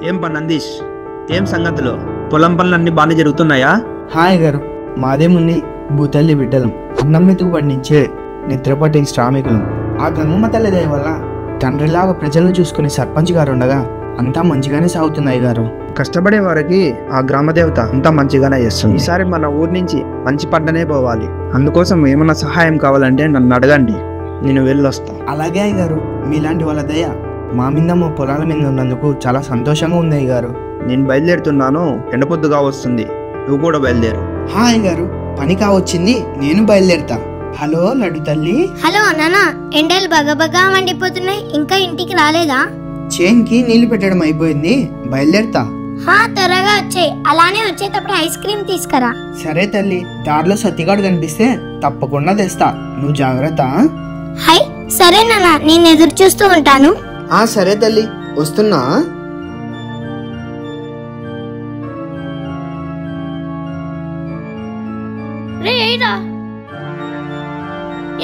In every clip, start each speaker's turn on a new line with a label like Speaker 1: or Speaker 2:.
Speaker 1: ఏం పని నందీష్, ఏం సంగతులు? పొలం పనులన్నీ బాగానే జరుగుతున్నాయా?
Speaker 2: హాయ్ గారు, మాదేముంది, భూతల్లి బిడ్డలం, అన్నం మెతుకు పండించే నిద్రపట్టే శ్రామికులం. ఆ గంగమ్మ తల్లి దయ వల్ల తండ్రిలాగా ప్రజలను చూసుకునే సర్పంచ్ గారు ఉండగా అంతా మంచిగానే సాగుతున్నాయి గారు.
Speaker 1: కష్టపడే వారికి ఆ గ్రామదేవత అంతా మంచిగానే చేస్తుంది. ఈసారి మన ఊరి నుంచి మంచి పంటనే పోవాలి. అందుకోసం ఏమన్నా సహాయం కావాలంటే నన్ను అడగండి, నేను వెళ్ళొస్తా.
Speaker 2: అలాగే అయ్య గారు, మీలాంటి వాళ్ళ దయ మా మీద మా పొలాల మీద ఉన్నందుకు చాలా సంతోషంగా ఉంది అయ్య గారు.
Speaker 1: నేను బయలుదేరుతున్నాను, ఎండపొద్దుగా వస్తుంది, నువ్వు కూడా బయలుదేరు.
Speaker 2: హాయ్ గారు, పని కావచ్చింది, నేను బయలుదేరుతా. హలో లడ్డు తల్లి.
Speaker 3: హలో నాన్న, ఎండలు బగబగా మండిపోతున్నాయి, ఇంకా ఇంటికి రాలేదా?
Speaker 2: చేన్కి నీళ్లు పెట్టడం అయిపోయింది, బయలుదేరుతా.
Speaker 3: త్వరగా వచ్చే, అలానే వచ్చేటప్పుడు ఐస్ క్రీమ్ తీసుకురా.
Speaker 2: సరే తల్లి, దారిలో సత్తిగాడు కనిపిస్తే తప్పకుండా తెస్తా, నువ్వు జాగ్రత్త.
Speaker 3: హై, సరే నాన్న, నేను ఎదురు చూస్తూ ఉంటాను.
Speaker 2: సరే తల్లి, వస్తున్నా.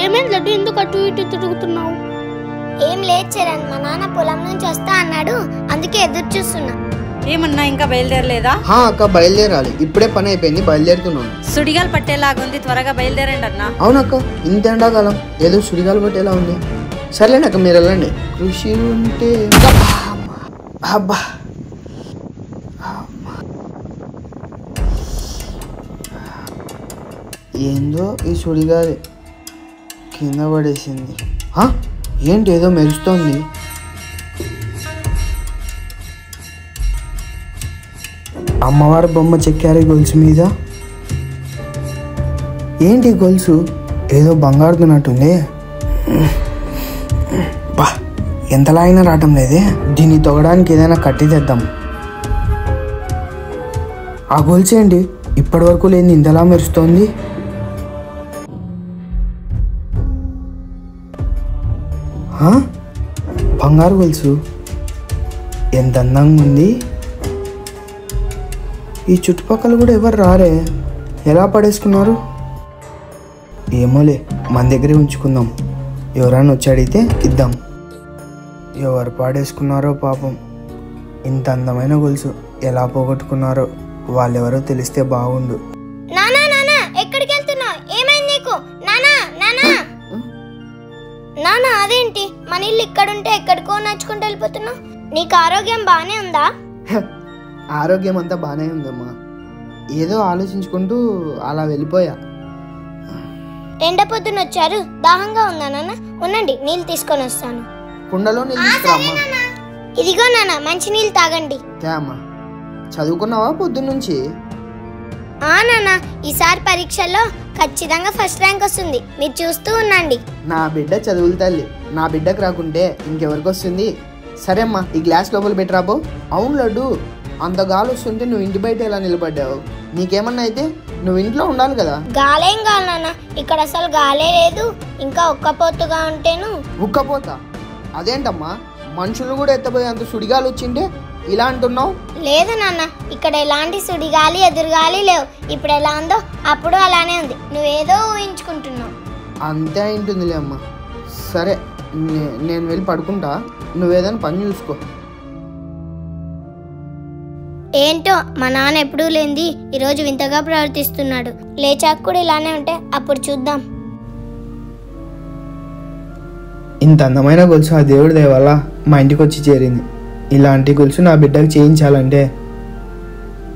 Speaker 4: ఏమైంది లడ్డు, ఎందుకు అటు ఇటు తిరుగుతున్నావు?
Speaker 3: ఏం లేదు చరణ్, మా నాన్న పొలం నుంచి వస్తా అన్నాడు, అందుకే ఎదురు చూస్తున్నా.
Speaker 5: ఏమన్నా ఇంకా బయలుదేరలేదా?
Speaker 2: అక్క బయలుదేరాలి, ఇప్పుడే పని అయిపోయింది, బయలుదేరుతున్నాను.
Speaker 5: సుడిగాలు పట్టేలాగుంది, త్వరగా బయలుదేరండి అన్నా.
Speaker 2: అవునక్క, ఇంత ఎండాకాలం ఏదో సుడిగాలు పట్టేలా ఉంది. సర్లేనక్క, మీరు వెళ్ళండి. కృషి ఉంటే అబ్బా, ఏందో ఈ సుడిగాలి కింద పడేసింది. ఏంటి ఏదో మెరుస్తోంది? అమ్మవారి బొమ్మ చెక్కారు గొలుసు మీద. ఏంటి గొలుసు ఏదో బంగారుతున్నట్టుంది. బా, ఎంతలా అయినా రావటం లేదే. దీన్ని తొగడానికి ఏదైనా కట్టి తెద్దాం. ఆ గొలుసు ఏంటి ఇప్పటి వరకు లేని ఇంతలా మెరుస్తోంది? బంగారు గొలుసు ఎంత అందంగా ఉంది. ఈ చుట్టుపక్కల కూడా ఎవరు రారే, ఎలా పడేసుకున్నారు? ఏమోలే, మన దగ్గరే ఉంచుకుందాం, ఎవరైనా వచ్చి అడిగితే ఇద్దాం. ఎవరు పాడేసుకున్నారో పాపం. ఇంత అందమైన గొలుసు ఎలా పోగొట్టుకున్నారో వాళ్ళెవరో తెలిస్తే బాగుండు.
Speaker 3: నానా నానా, ఎక్కడికి వెళ్తున్నావు? ఏమైంది నీకు? నానా నానా నానా, అదేంటి మన ఇల్లు ఇక్కడుంటే ఎక్కడికో నడుచుకుంటూ వెళ్ళిపోతున్నావు? నీకు ఆరోగ్యం బాగానే ఉందా?
Speaker 2: ఆరోగ్యం అంతా బాగానే ఉందమ్మా, ఏదో ఆలోచించుకుంటూ అలా వెళ్ళిపోయా.
Speaker 3: ఎండ పొద్దున వచ్చారు, దాహంగా ఉందా నాన్న? ఉండండి, నీళ్ళు తీసుకొని వస్తాను.
Speaker 2: కుండలో నీళ్ళు తీసుకురామ్మా.
Speaker 3: ఇదిగో నాన్న, మంచి నీళ్ళు తాగండి.
Speaker 2: అమ్మా, చదువుకున్నావా పొద్దున్నుంచి?
Speaker 3: నాన్న, ఈసారి పరీక్షల్లో ఖచ్చితంగా ఫస్ట్ ర్యాంక్ వస్తుంది, మీరు చూస్తూ ఉండండి.
Speaker 2: నా బిడ్డ చదువులు తల్లి, నా బిడ్డకు రాకుంటే ఇంకెవరికి వస్తుంది? సరే అమ్మా, ఈ గ్లాస్ లోపల పెట్టరాబో. అవును లడ్డు, అంత గాలి వస్తుంటే నువ్వు ఇంటి బయట ఎలా నిలబడ్డావు? నీకేమన్నా అయితే నువ్వు ఇంట్లో ఉండాలి కదా.
Speaker 3: గాలేం కాదు నాన్న, ఇక్కడ అసలు గాలే లేదు, ఇంకా ఒక్కపోతుగా ఉంటేను.
Speaker 2: ఉక్కపోతా? అదేంటమ్మా, మనుషులు కూడా ఎత్తపోయి అంత సుడిగాలు వచ్చింటే ఇలా అంటున్నావు?
Speaker 3: లేదు నాన్న, ఇక్కడ ఎలాంటి సుడిగాలి ఎదురుగాలి లేవు. ఇప్పుడు ఎలా ఉందో అప్పుడు అలానే ఉంది, నువ్వేదో ఊహించుకుంటున్నావు.
Speaker 2: అంతే అయింటుందిలే అమ్మా. సరే, నేను వెళ్ళి పడుకుంటా, నువ్వేదైనా పని చూసుకో.
Speaker 3: ఏంటో మా నాన్న ఎప్పుడూ లేనిది ఈరోజు వింతగా ప్రవర్తిస్తున్నాడు. లేచాక కూడా ఇలానే ఉంటే అప్పుడు చూద్దాం.
Speaker 2: ఇంత అందమైన గొలుసు ఆ దేవుడి దయ వల్ల మా ఇంటికి వచ్చి చేరింది. ఇలాంటి గొలుసు నా బిడ్డకు చేయించాలంటే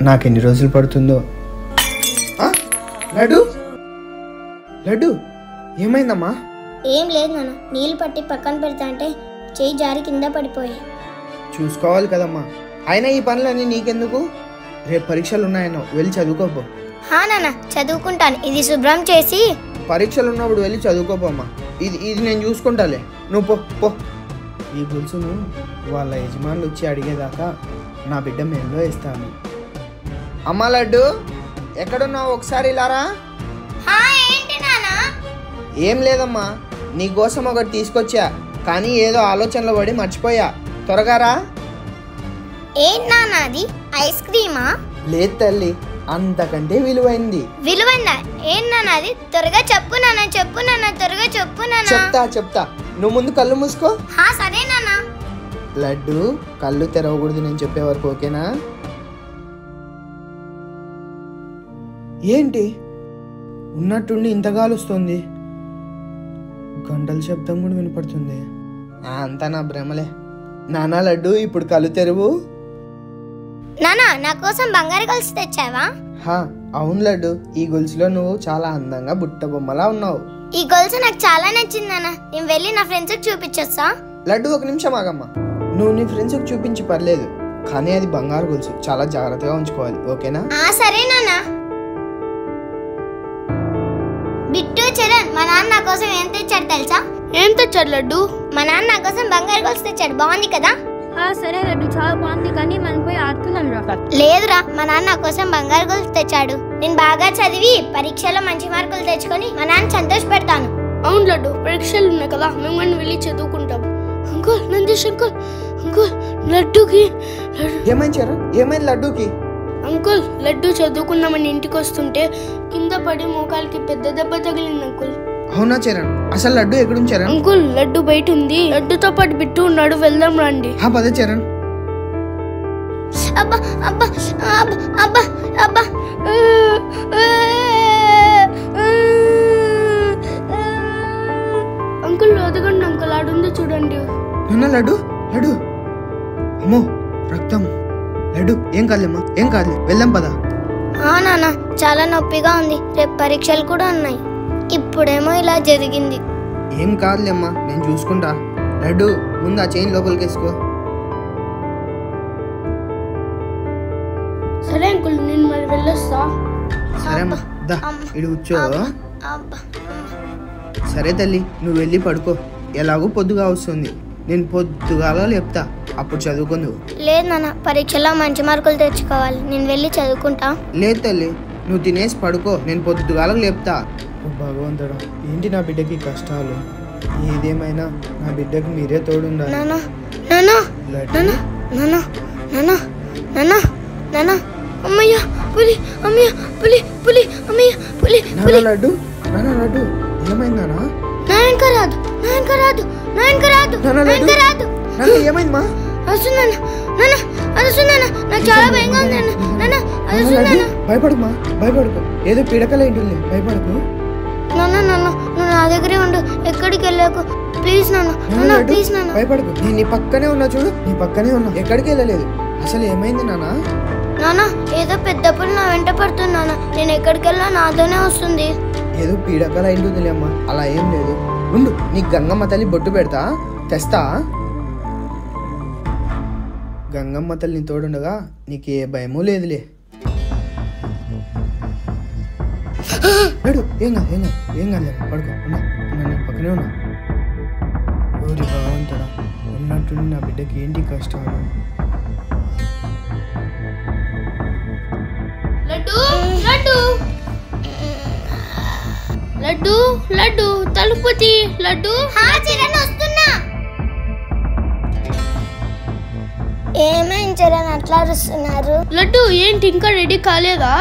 Speaker 2: నాకెన్ని రోజులు పడుతుందో. లడ్డు లడ్డు, ఏమైందమ్మా?
Speaker 3: ఏం లేదు నాన్న, నీళ్ళు పట్టి పక్కన పెడతా అంటే చెయ్యి జారి కింద పడిపోయాయి.
Speaker 2: చూసుకోవాలి కదమ్మా, అయినా ఈ పనులన్నీ నీకెందుకు? రేపు పరీక్షలు ఉన్నాయన్నో, వెళ్ళి చదువుకోపో.
Speaker 3: నాన్న, చదువుకుంటాను, ఇది శుభ్రం చేసి.
Speaker 2: పరీక్షలు ఉన్నప్పుడు వెళ్ళి చదువుకోపోమ్మా, ఇది నేను చూసుకుంటాలే, నువ్వు పో పో. ఈ గొలుసును వాళ్ళ యజమానులు వచ్చి అడిగేదాకా నా బిడ్డ మెల్లో ఇస్తాను. అమ్మా లడ్డు, ఎక్కడున్నావు? ఒకసారి ఇలారా. ఏం లేదమ్మా, నీకోసం ఒకటి తీసుకొచ్చా, కానీ ఏదో ఆలోచనలో పడి మర్చిపోయా, త్వరగా రా.
Speaker 3: ఏంటి నాన్న అది? ఐస్ క్రీమా?
Speaker 2: లేదు తల్లి, అంతకంటే విలువైంది.
Speaker 3: విలువైందా? ఏంటి నాన్న అది? త్వరగా చెప్పు నాన్న, చెప్పు నాన్న, త్వరగా చెప్పు నాన్న.
Speaker 2: చెప్తా, నువ్వు ముందు కళ్ళు మూసుకో.
Speaker 3: సరే నాన్న.
Speaker 2: లడ్డు కళ్ళు తెరవకూడదు నేను చెప్పే వరకు, ఓకేనా? ఏంటి ఉన్నట్టుండి ఇంత గాలి వస్తుంది, గంటల శబ్దం కూడా వినపడుతుంది. అంతా నా భ్రమలే. నానా లడ్డు ఇప్పుడు కళ్ళు తెరువు.
Speaker 3: నానా నా కోసం బంగారు గొలుసు తెచ్చావా?
Speaker 2: అవును లడ్డు, ఈ గొలుసులో నువ్వు చాలా అందంగా బుట్ట బొమ్మలా ఉన్నావు.
Speaker 3: ఈ గొలుసు నాకు చాలా నచ్చింది నాన్న. నేను వెళ్ళి నా ఫ్రెండ్స్ కి చూపించొస్తా.
Speaker 2: లడ్డు ఒక నిమిషం ఆగమ్మా. నువ్వు నీ ఫ్రెండ్స్ కి చూపించి పర్లేదు, కానీ అది బంగారు గొలుసు, చాలా జాగ్రత్తగా ఉంచుకోవాలి, ఓకేనా?
Speaker 3: సరే నాన్న. బిట్టు చరణ్, మా నాన్న నా కోసం ఏం తెచ్చాడు తెలుసా?
Speaker 4: ఏం తెచ్చాడు లడ్డు?
Speaker 3: మా నాన్న నా కోసం బంగారు గొలుసు తెచ్చాడు. బాగుంది కదా?
Speaker 4: సరే లడ్డు, చాలా బాగుంది, కానీ మనం పోయి ఆడుతున్నాం రా.
Speaker 3: లేదురా, మా నాన్న నా కోసం బంగారు గొలుసు తెచ్చాడు. నేను బాగా చదివి పరీక్షలో మంచి మార్కులు తెచ్చుకొని మా నాన్న సంతోష పెడతాను.
Speaker 4: అవును లడ్డు, పరీక్షలు ఉన్నాయి కదా, మేము కానీ వెళ్ళి చదువుకుంటాం. అంకుల్ నందీష్ అంకుల్, అంకుల్ లడ్డుకి.
Speaker 2: ఏమైంది లడ్డూకి?
Speaker 4: అంకుల్ లడ్డు చదువుకున్నామని ఇంటికి వస్తుంటే కింద పడి మోకాలికి పెద్ద దెబ్బ తగిలింది అంకుల్.
Speaker 2: అవునా చరణ్? అసలు లడ్డు ఎక్కడుంచారా?
Speaker 4: అంకుల్ లడ్డు బయట ఉంది, లడ్డుతో పాటు బిట్టు ఉన్నాడు, వెళ్దాం రండి.
Speaker 2: పద చరణ్.
Speaker 3: అబ్బా అబ్బా అబ్బా అబ్బా అబ్బా.
Speaker 4: అంకుల్ వదగండి అంకుల్, ఆడుంది చూడండి.
Speaker 2: లడ్డు లడ్డు, అమ్మో రక్తం. లడ్డు ఏం కాదులేమ్మా, ఏం కాదులే, వెళ్దాం పద.
Speaker 3: నాన్న చాలా నొప్పిగా ఉంది, రేపు పరీక్షలు కూడా ఉన్నాయి. ఇప్పుడేమో ఇలా జరిగింది.
Speaker 2: ఏం కాదులేమ్మా, నేను చూసుకుంటా. లడ్డు ముందు ఆ చైన్ లోపలికి వేసుకో.
Speaker 4: సరే అంకుల్, నేను మరి వెళ్ళొస్తా.
Speaker 2: సరే అమ్మా, దా ఇటు కూర్చో.
Speaker 3: అబ్బా.
Speaker 2: సరే తల్లి, నువ్వు వెళ్ళి పడుకో, ఎలాగో పొద్దుగా వస్తుంది, నేను పొద్దుగాల లేపుతా, అప్పుడు చదువుకుందు.
Speaker 3: లేదు నాన్న, పరీక్షలో మంచి మార్కులు తెచ్చుకోవాలి, నేను వెళ్ళి చదువుకుంటా.
Speaker 2: లేదు తల్లి, నువ్వు తినేసి పడుకో, నేను పొద్దుగాలకు లేపుతా. భగవంతుడా, ఏంటి నా బిడ్డకి కష్టాలు? ఏదేమైనా నా బిడ్డకి మీరే తోడుండాలి.
Speaker 3: నాన్న నాన్న నాన్న నాన్న నాన్న నాన్న నాన్న. అమ్మయ్య పులి, అమ్మయ్య పులి పులి, అమ్మయ్య పులి పులి.
Speaker 2: లడ్డు లడ్డు ఏమైందా?
Speaker 3: నాయనక రాదు, నాయనక రాదు, నాయనక రాదు, నాయనక రాదు.
Speaker 2: ఏమైందమ్మా?
Speaker 3: వస్తున్నాను నాన్న, అది వస్తున్నాను. నాకు చాలా భయంగా ఉంది నాన్న, అది వస్తున్నాను.
Speaker 2: భయపడుమా, భయపడుకో, ఏదో పీడకల ఏంటి, భయపడుకో.
Speaker 3: నాన్న నాన్న, నువ్వు నా దగ్గరే ఉండు, ఎక్కడికి వెళ్ళకు ప్లీజ్ నాన్న. నాన్న ప్లీజ్ నాన్న.
Speaker 2: భయపడుకో, నేను నీ పక్కనే ఉన్నా చూడు, నీ పక్కనే ఉన్నా, ఎక్కడికి వెళ్ళలేదు. అసలు ఏమైంది నాన్న?
Speaker 3: నాన్న ఏదో పెద్ద పులి నా వెంట పడుతున్నాను, నేను ఎక్కడికి వెళ్ళా నాతోనే వస్తుంది.
Speaker 2: ఏదో పీడకల ఏంటుందిలే అమ్మా, అలా ఏం లేదు. ఉండు, నీకు గంగమ్మ తల్లి బొట్టు పెడతా, తెస్తా. గంగమ్మ తల్లి తోడుండగా నీకే భయమూ లేదులే. ఏం కాదు, ఏం కాదు, ఏం కాదు, పడుకో, ఉన్నా నేను పక్కనే ఉన్నా. ఓరి భగవంతుడా, ఉన్నట్టుండి నా బిడ్డకి ఏంటి కష్టాలు?
Speaker 4: లడ్డు లడ్డు లడ్డు లడ్డు, తలుపుతి లడ్డు.
Speaker 3: చరణ్ వస్తున్నా. ఏమైంది చరణ్ అట్లా అరుస్తున్నారు?
Speaker 4: లడ్డు ఏంటి ఇంకా రెడీ కాలేదా?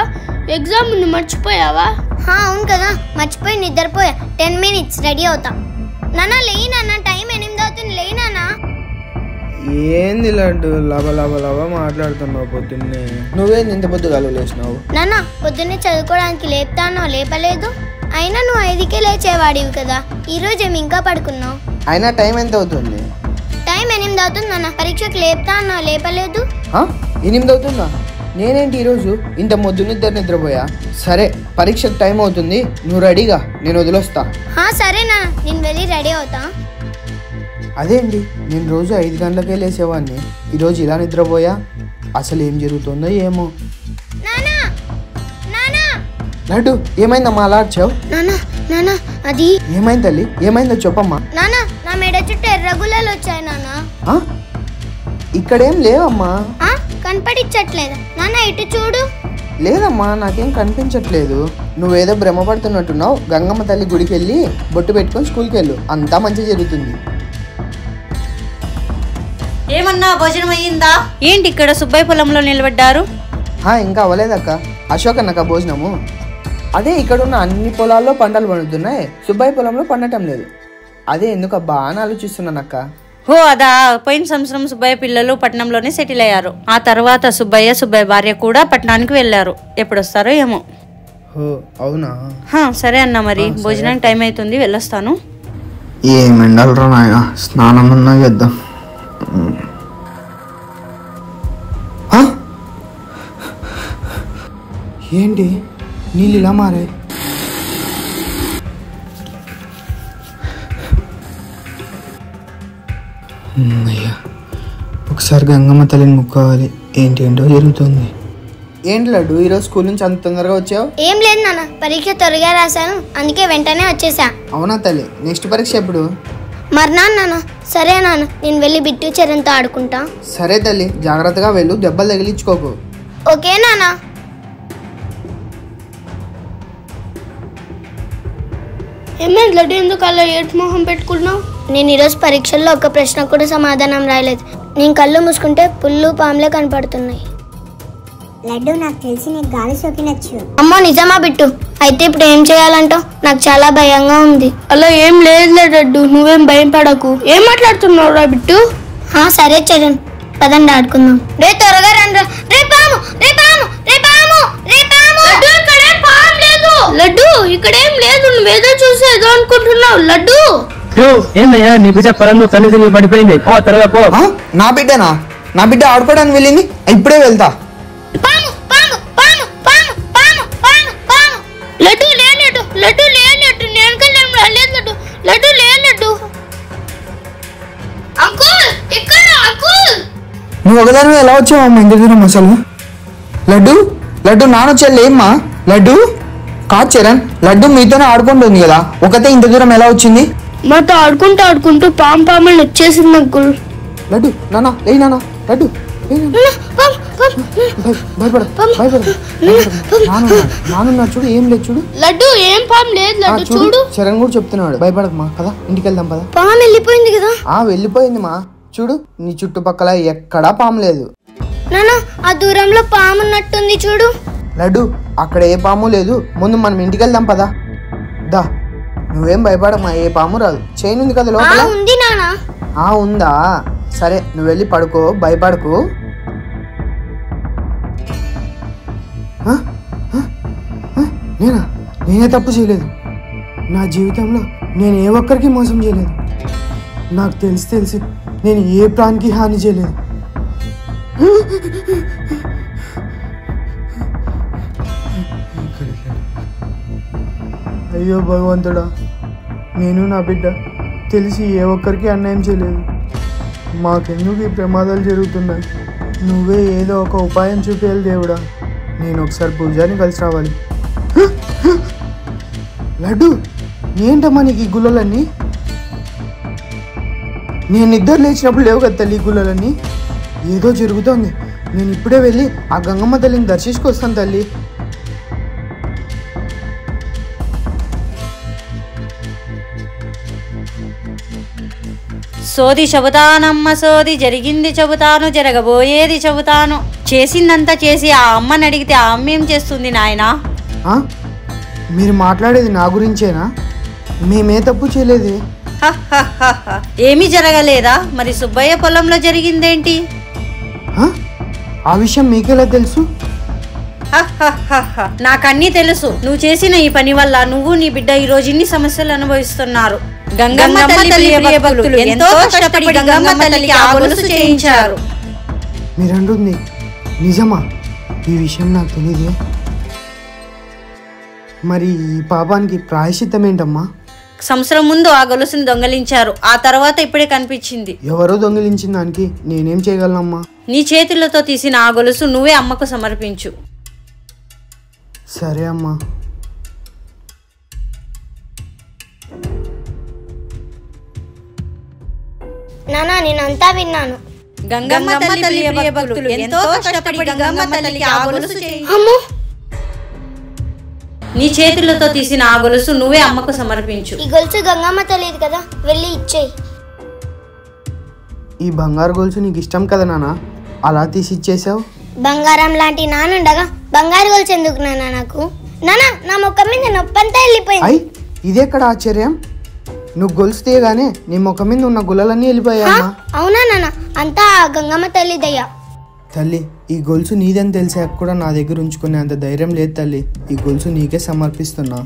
Speaker 4: ఎగ్జామ్ ఉంది, మర్చిపోయావా?
Speaker 3: అవును కదా, మర్చిపోయి నిద్రపోయా. 10 minutes రెడీ అవుతా. నాన్న లేయి నాన్న, టైం 8 అవుతుంది, లేయి నాన్న.
Speaker 2: ఏంది లడ్డు లవ లవ లవ మాట్లాడుతున్నావు పొద్దున్నే? నువ్వేంది ఇంత పొద్దుగా లేచినావు?
Speaker 3: నాన్న పొద్దున్నే చదువుకోవడానికి లేపుతానో లేపలేదు, అయినా నువ్వు 5కే లేచేవాడివి కదా, ఈ రోజు ఏమి ఇంకా పడుకున్నావు?
Speaker 2: అయినా టైం ఎంత అవుతుంది?
Speaker 3: టైం 8 అవుతుంది నాన్న, పరీక్షకు లేపుతానో లేపలేదు.
Speaker 2: 8 అవుతుందా? నేనేంటి ఈరోజు ఇంత మొద్దు నిద్రపోయా? సరే, పరీక్షకు టైం అవుతుంది, నువ్వు రెడీగా, నేను వదిలేస్తా.
Speaker 3: సరే నాన్న, నేను వెళ్ళి రెడీ అవుతా.
Speaker 2: అదేంటి, నేను రోజు 5 గంటలకే లేసేవాడిని, ఈరోజు ఇలా నిద్రపోయా? అసలు ఏం జరుగుతుందో ఏమో. లడ్డు ఏమైందమ్మా అలా వచ్చావు?
Speaker 3: నాన్న అది
Speaker 2: ఏమైంది తల్లి, ఏమైందో చెప్పమ్మా.
Speaker 3: నాన్న నా మెడ చుట్టూ ఎర్రగుల్లలు వచ్చాయి నాన్న.
Speaker 2: ఇక్కడేం లేవమ్మా.
Speaker 3: కనపడించట్లేదు నాన్న, ఇటు చూడు.
Speaker 2: లేదమ్మా, నాకేం కనిపించట్లేదు. నువ్వేదో భ్రమపడుతున్నట్టున్నావు. గంగమ్మ తల్లి గుడికి వెళ్ళి బొట్టు పెట్టుకొని స్కూల్కి వెళ్ళు, అంతా మంచి జరుగుతుంది.
Speaker 5: ఏమన్నా భోజనం అయ్యిందా? ఏంటి ఇక్కడ సుబ్బయ్య పొలంలో నిలబడ్డారు?
Speaker 2: ఇంకా అవ్వలేదక్క, అశోక్ అన్నక భోజనము. అదే ఇక్కడున్న అన్ని పొలాల్లో పంటలు పండుతున్నాయి, సుబ్బయ్య పొలంలో పండటం లేదు. అదే ఎందుకబ్బా అని ఆలోచిస్తున్నానక్క.
Speaker 5: ఓ అదా, పోయిన సంవత్సరం సుబ్బయ్య పిల్లలు పట్టణంలోనే సెటిల్ అయ్యారు. ఆ తర్వాత సుబ్బయ్య భార్య కూడా పట్టణానికి వెళ్ళారు. ఎప్పుడు వస్తారో ఏమో.
Speaker 2: ఓ అవునా?
Speaker 5: సరే అన్న, మరి భోజనానికి టైం అవుతుంది, వెళ్ళొస్తాను.
Speaker 2: ఏం ఎండలరా నాయన, స్నానం అన్నా చేద్దాం. ఏంటి నీళ్ళు ఇలా మారాయి? అయ్యా, ఒకసారి గంగమ్మ తల్లిని ముక్కోవాలి. ఏంటేంటో జరుగుతుంది. ఏంటి లడ్డు, ఈరోజు స్కూల్ నుంచి అంత తొందరగా వచ్చావు?
Speaker 3: ఏం లేదు నాన్న, పరీక్ష త్వరగా రాశాను, అందుకే వెంటనే వచ్చేసా.
Speaker 2: అవునా తల్లి, నెక్స్ట్ పరీక్ష ఎప్పుడు?
Speaker 3: మర్నాడు నాన్న. సరే నాన్న, నేను వెళ్ళి బిట్టు చరణ్తో ఆడుకుంటా.
Speaker 2: సరే తల్లి, జాగ్రత్తగా వెళ్ళు, దెబ్బలు తగిలించుకోకు.
Speaker 3: ఓకే నాన్న.
Speaker 4: ఏమైంది లడ్డు, ఎందుకు అలా ఏడు మొహం పెట్టుకున్నావు?
Speaker 3: నేను ఈరోజు పరీక్షల్లో ఒక ప్రశ్న కూడా సమాధానం రాయలేదు. నేను కళ్ళు మూసుకుంటే పుల్లు పాములే కనపడుతున్నాయి.
Speaker 6: లడ్డు, నాకు తెలిసి నీకు గాలి సోకినచ్చు.
Speaker 3: అమ్మో నిజమా బిట్టు? అయితే ఇప్పుడు ఏం చేయాలంటావు? నాకు చాలా భయంగా ఉంది.
Speaker 4: అలా ఏం లేదు లడ్డు, నువ్వేం భయం పడకు. ఏం మాట్లాడుతున్నావు రా బిట్టు?
Speaker 3: సరే చరణ్, పదండి ఆడుకుందాం. రే త్వరగా రండి. రే పాము, రే పాము, రే పాము, రే పాము.
Speaker 4: ఇక్కడేం పాము లేదు లడ్డు, ఇక్కడేం లేదు. నువ్వేదో చూసేదో అనుకుంటున్నావు లడ్డు.
Speaker 1: ఏందయ్యా నీకు చెప్పాలని నువ్వు తల్లి తిరిగి పడిపోయింది. త్వరగా పో.
Speaker 2: నా బిడ్డనా? నా బిడ్డ ఆడుకోవడానికి వెళ్ళింది, ఇప్పుడే వెళ్తా.
Speaker 3: పాము, పాము, పాము, పాము, పాము, పాము, పాము.
Speaker 4: లడ్డు లేనట్టు, లడ్డు లేనట్టు, నేను కన్నా రాలేదు లడ్డు, లడ్డు లేనట్టు. అంకుల్ ఇక్కడ, అంకుల్.
Speaker 2: నువ్వు ఒకదాని ఎలా వచ్చావు అమ్మ ఇంటి దూరం అసలు? లడ్డు, లడ్డు నాన్న చెల్లేమ్మా? లడ్డు కాదు చరణ్, లడ్డు మీతోనే ఆడుకుంటుంది కదా, ఒకతే ఇంత దూరం ఎలా వచ్చింది?
Speaker 4: మాతో ఆడుకుంటూ పాము వచ్చేసింది అంకుల్.
Speaker 2: లడ్డు నాన్న లే, నాన్న లడ్డు నాన్న చూడు, ఏం లేదు చూడు.
Speaker 4: లడ్డు ఏం పాము లేదు లడ్డు, చూడు.
Speaker 2: చరణ్ కూడా చెప్తున్నాడు, భయపడకమా, పదా ఇంటికి వెళ్దాం పదా.
Speaker 3: పాము వెళ్ళిపోయింది కదా.
Speaker 2: వెళ్ళిపోయింది మా, చూడు నీ చుట్టుపక్కల ఎక్కడా పాము లేదు.
Speaker 3: నాన్న, ఆ దూరంలో పాము ఉన్నట్టుంది చూడు.
Speaker 2: లడ్డు అక్కడ ఏ పాము లేదు, ముందు మనం ఇంటికి వెళ్దాం పదా. దా, నువ్వేం భయపడమా, ఏ పాము రాదు. చైన్ ఉంది కదా లోపల.
Speaker 3: ఉంది నాన్న.
Speaker 2: ఉందా? సరే నువ్వు వెళ్ళి పడుకో, భయపడకు. నేనే తప్పు చేయలేదు. నా జీవితంలో నేను ఏ ఒక్కరికి మోసం చేయలేదు. నాకు తెలిసి నేను ఏ ప్రాణికి హాని చేయలేదు. అయ్యో భగవంతుడా, నేను నా బిడ్డ తెలిసి ఏ ఒక్కరికి అన్యాయం చేయలేదు. మాకెందుకు ఈ ప్రమాదాలు జరుగుతున్నాయి? నువ్వే ఏదో ఒక ఉపాయం చూపేయాలి దేవుడా. నేను ఒకసారి పూజాని కలిసి రావాలి. లడ్డు ఏంటమ్మా నీకు ఈ గుల్లలన్నీ? నేను నిద్ర లేచినప్పుడు లేవు కదా తల్లి ఈ గుల్లలన్నీ. ఏదో జరుగుతోంది. నేను ఇప్పుడే వెళ్ళి ఆ గంగమ్మ తల్లిని దర్శించుకొస్తాను తల్లి.
Speaker 5: సోది చెబుతానమ్మ సోది, జరిగింది చెబుతాను, జరగబోయేది చెబుతాను. చేసిందంతా చేసి ఆ అమ్మని అడిగితే ఆ అమ్మ ఏం చేస్తుంది నాయనా?
Speaker 2: మీరు మాట్లాడేది నా గురించేనా? మేమే తప్పు చేయలేదే.
Speaker 5: ఏమీ జరగలేదా? మరి సుబ్బయ్య పొలంలో జరిగిందేంటి?
Speaker 2: ఆ విషయం మీకెలా తెలుసు?
Speaker 5: నాకన్నీ తెలుసు. నువ్వు చేసిన ఈ పని వల్ల నువ్వు నీ బిడ్డ ఈ రోజు ఇన్ని సమస్యలు అనుభవిస్తున్నారు. గంగమ్మ తల్లి భక్తులు ఎంతో కష్టపడి గంగమ్మ తల్లికి ఆ గొలుసు చేయించారు.
Speaker 2: మీరంటుంది నిజమా? ఈ విషయం నాకు తెలియదే. మరి ఈ పాపానికి ప్రాయశ్చిత్తం ఏంటమ్మా?
Speaker 5: సంవత్సరం ముందు ఆ గొలుసుని దొంగలించారు. ఆ తర్వాత ఇప్పుడే కనిపించింది.
Speaker 2: ఎవరో దొంగిలించిన దానికి నేనేం చేయగలనమ్మా?
Speaker 5: నీ చేతులతో తీసిన ఆ గొలుసు నువ్వే అమ్మకు సమర్పించు.
Speaker 2: సరే అమ్మా.
Speaker 3: నానా, నేనంతా విన్నాను.
Speaker 5: గంగమ్మ తల్లి భక్తులు ఎంతో కష్టపడి గంగమ్మ తల్లికి ఆ గొలుసు
Speaker 3: అమ్మో,
Speaker 5: నీ చేతులతో తీసిన ఆ గొలుసు నువ్వే అమ్మకు సమర్పించు.
Speaker 3: ఈ గొలుసు గంగమ్మ తల్లిది కదా, వెళ్ళి ఇచ్చేయి.
Speaker 2: ఈ బంగారు గొలుసు నీకు ఇష్టం కదా నాన్న, అలా తీసి ఇచ్చేసావు.
Speaker 3: బంగారం లాంటి నానుండగా బంగారు గొలుసు ఎందుకు నాన్న నాకు? నానా, నా ముఖం మీద నొప్పంతా వెళ్ళిపోయింది.
Speaker 2: ఇదెక్కడ ఆశ్చర్యం? నువ్వు గొలుసు తీయగానే నీ ముఖం మీద ఉన్న గుల్లలన్నీ వెళ్ళిపోయాయమ్మా.
Speaker 3: అవునా నాన్న? అంతా ఆ గంగమ్మ తల్లి దయ్యా.
Speaker 2: తల్లి, ఈ గొలుసు నీదని తెలిసాక కూడా నా దగ్గర ఉంచుకునే అంత ధైర్యం లేదు తల్లి. ఈ గొలుసు నీకే సమర్పిస్తున్నా.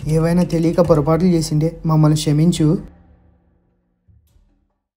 Speaker 2: ఏవైనా తెలియక పొరపాట్లు చేసిండే మమ్మల్ని క్షమించు.